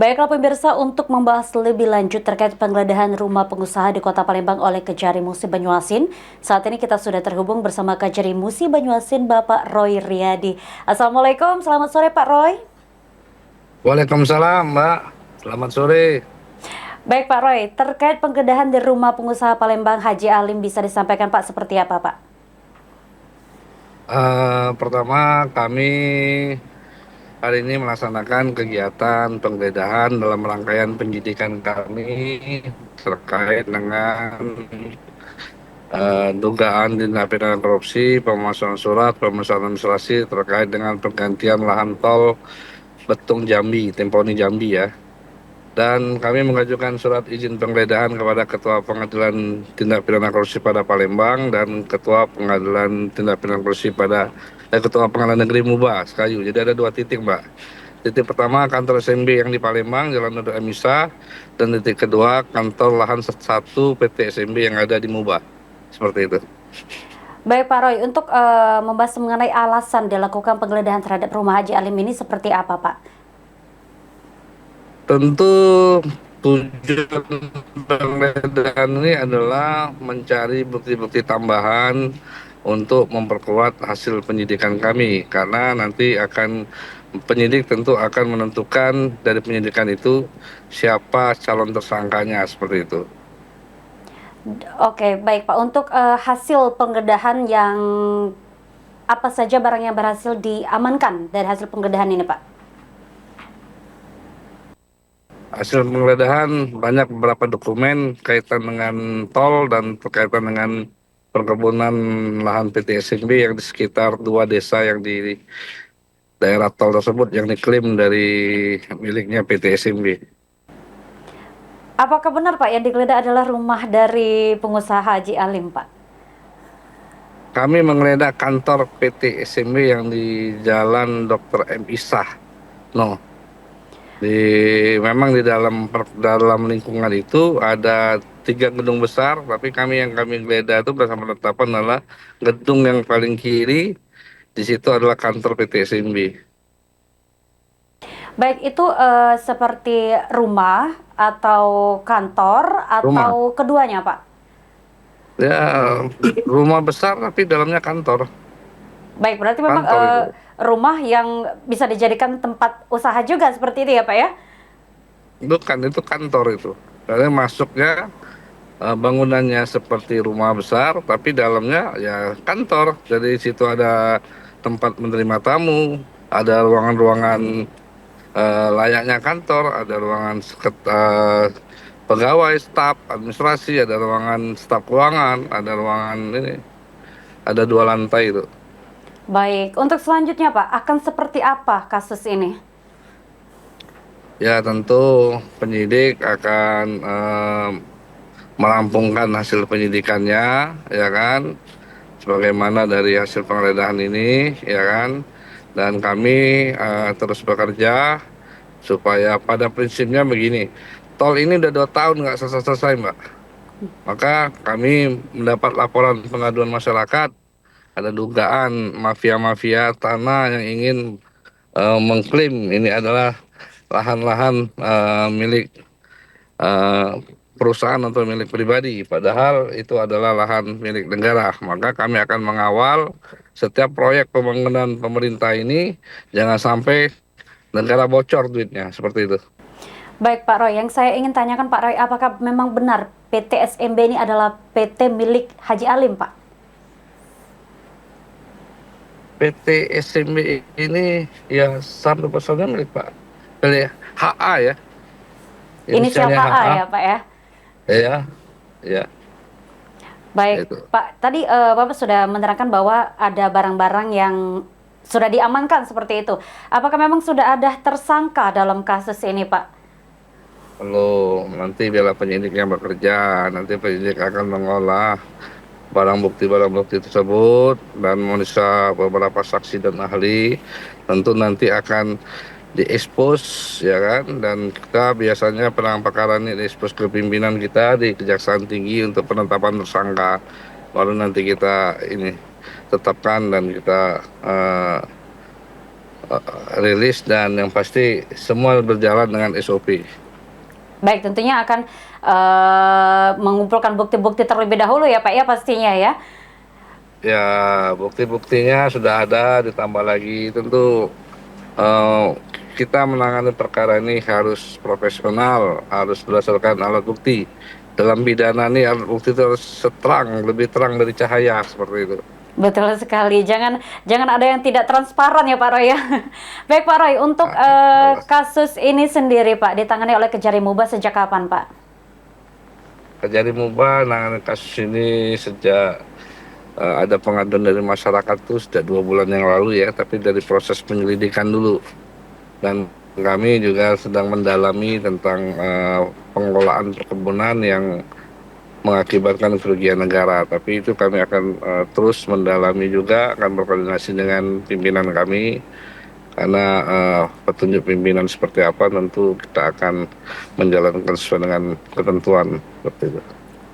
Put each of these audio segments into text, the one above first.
Baiklah pemirsa, untuk membahas lebih lanjut terkait penggeledahan rumah pengusaha di Kota Palembang oleh Kejari Musi Banyuasin, saat ini kita sudah terhubung bersama Kejari Musi Banyuasin, Bapak Roy Riyadi. Assalamualaikum, selamat sore Pak Roy. Waalaikumsalam, Mbak. Selamat sore. Baik Pak Roy, terkait penggeledahan di rumah pengusaha Palembang Haji Alim bisa disampaikan Pak seperti apa Pak? Pertama, kami hari ini melaksanakan kegiatan penggeledahan dalam rangkaian penyidikan kami terkait dengan dugaan tindak pidana korupsi, pemalsuan surat, pemalsuan administrasi terkait dengan penggantian lahan tol Betung Jambi, Temponi Jambi ya. Dan kami mengajukan surat izin penggeledahan kepada Ketua Pengadilan Tindak Pidana Korupsi pada Palembang dan Ketua Pengadilan Tindak Pidana Korupsi pada Ketua Pengadilan Negeri Muba, Sekayu. Jadi ada dua titik, Mbak. Titik pertama kantor SMB yang di Palembang, Jalan Nurdin Amisa, dan titik kedua kantor lahan 1 PT SMB yang ada di Muba. Seperti itu. Baik Pak Roy, untuk membahas mengenai alasan dilakukan penggeledahan terhadap rumah Haji Alim ini seperti apa Pak? Tentu tujuan penggeledahan ini adalah mencari bukti-bukti tambahan untuk memperkuat hasil penyidikan kami, karena nanti penyidik tentu akan menentukan dari penyidikan itu siapa calon tersangkanya seperti itu. Oke, baik Pak. Untuk hasil penggeledahan yang apa saja barang yang berhasil diamankan dari hasil penggeledahan ini, Pak? Hasil penggeledahan banyak beberapa dokumen kaitan dengan tol dan berkaitan dengan perkebunan lahan PT SMB yang di sekitar dua desa yang di daerah tol tersebut yang diklaim dari miliknya PT SMB. Apakah benar Pak yang digeledah adalah rumah dari pengusaha Haji Alim, Pak? Kami menggeledah kantor PT SMB yang di Jalan Dr. M. Isah. No, memang di dalam lingkungan itu ada 3 gedung besar, tapi kami geledah itu bersama penetapan adalah gedung yang paling kiri, di situ adalah kantor PT SMB. Baik, itu seperti rumah atau kantor Rumah, atau keduanya, Pak? ya rumah besar tapi dalamnya kantor, Baik, berarti memang kantor itu. rumah yang bisa dijadikan tempat usaha juga seperti itu ya, Pak ya? Bukan, itu kantor itu. Karena masuknya bangunannya seperti rumah besar, tapi dalamnya ya kantor. Jadi situ ada tempat menerima tamu, ada ruangan-ruangan layaknya kantor, ada ruangan pegawai, staf, administrasi, ada ruangan staf keuangan, ada ruangan ini, ada 2 lantai itu. Baik, untuk selanjutnya Pak, akan seperti apa kasus ini? Ya tentu penyidik akan merampungkan hasil penyidikannya, ya kan, sebagaimana dari hasil penggeledahan ini, ya kan, dan kami terus bekerja supaya pada prinsipnya begini, tol ini udah 2 tahun nggak selesai-selesai, Mbak. Maka kami mendapat laporan pengaduan masyarakat, ada dugaan mafia-mafia tanah yang ingin mengklaim ini adalah lahan-lahan milik eh, perusahaan atau milik pribadi, padahal itu adalah lahan milik negara. Maka kami akan mengawal setiap proyek pembangunan pemerintah ini, jangan sampai negara bocor duitnya, seperti itu. Baik Pak Roy, yang saya ingin tanyakan Pak Roy, apakah memang benar PT SMB ini adalah PT milik Haji Alim, Pak? PT SMB ini ya sampai pesannya milik Pak HA ya, Inisial inisialnya HA HA, ya Pak ya? ya, ya, Baik, itu. Pak, tadi Bapak sudah menerangkan bahwa ada barang-barang yang sudah diamankan seperti itu. Apakah memang sudah ada tersangka dalam kasus ini, Pak? Belum, nanti bila penyidiknya bekerja, nanti penyidik akan mengolah barang bukti tersebut dan memeriksa beberapa saksi dan ahli. Tentu nanti akan diekspos, ya kan, dan kita biasanya penanganan perkara ini diekspos ke pimpinan kita di Kejaksaan Tinggi untuk penetapan tersangka, baru nanti kita ini tetapkan dan kita rilis, dan yang pasti semua berjalan dengan SOP. Baik, tentunya akan mengumpulkan bukti-bukti terlebih dahulu ya Pak ya pastinya ya. Ya, bukti-buktinya sudah ada, ditambah lagi tentu eh, kita menangani perkara ini harus profesional, harus berdasarkan alat bukti. Dalam pidana ini alat bukti itu harus terang, lebih terang dari cahaya seperti itu. Betul sekali. Jangan jangan ada yang tidak transparan ya Pak Roy ya. Baik Pak Roy, untuk Nah, jelas. kasus ini sendiri Pak ditangani oleh Kejari Muba sejak kapan Pak? Kejari Muba menangani kasus ini sejak ada pengaduan dari masyarakat tuh sejak 2 bulan yang lalu ya, tapi dari proses penyelidikan dulu. Dan kami juga sedang mendalami tentang pengelolaan perkebunan yang mengakibatkan kerugian negara. Tapi itu kami akan terus mendalami juga, akan berkoordinasi dengan pimpinan kami, karena petunjuk pimpinan seperti apa tentu kita akan menjalankan sesuai dengan ketentuan seperti itu.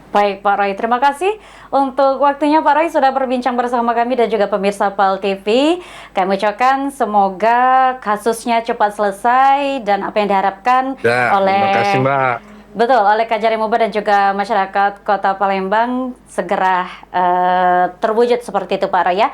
Baik Pak Roy, terima kasih untuk waktunya Pak Roy sudah berbincang bersama kami dan juga pemirsa PAL TV. Kami ucapkan semoga kasusnya cepat selesai dan apa yang diharapkan Ya, terima kasih oleh Mbak. betul oleh Kajari Muba dan juga masyarakat Kota Palembang segera terwujud seperti itu Pak Roy ya.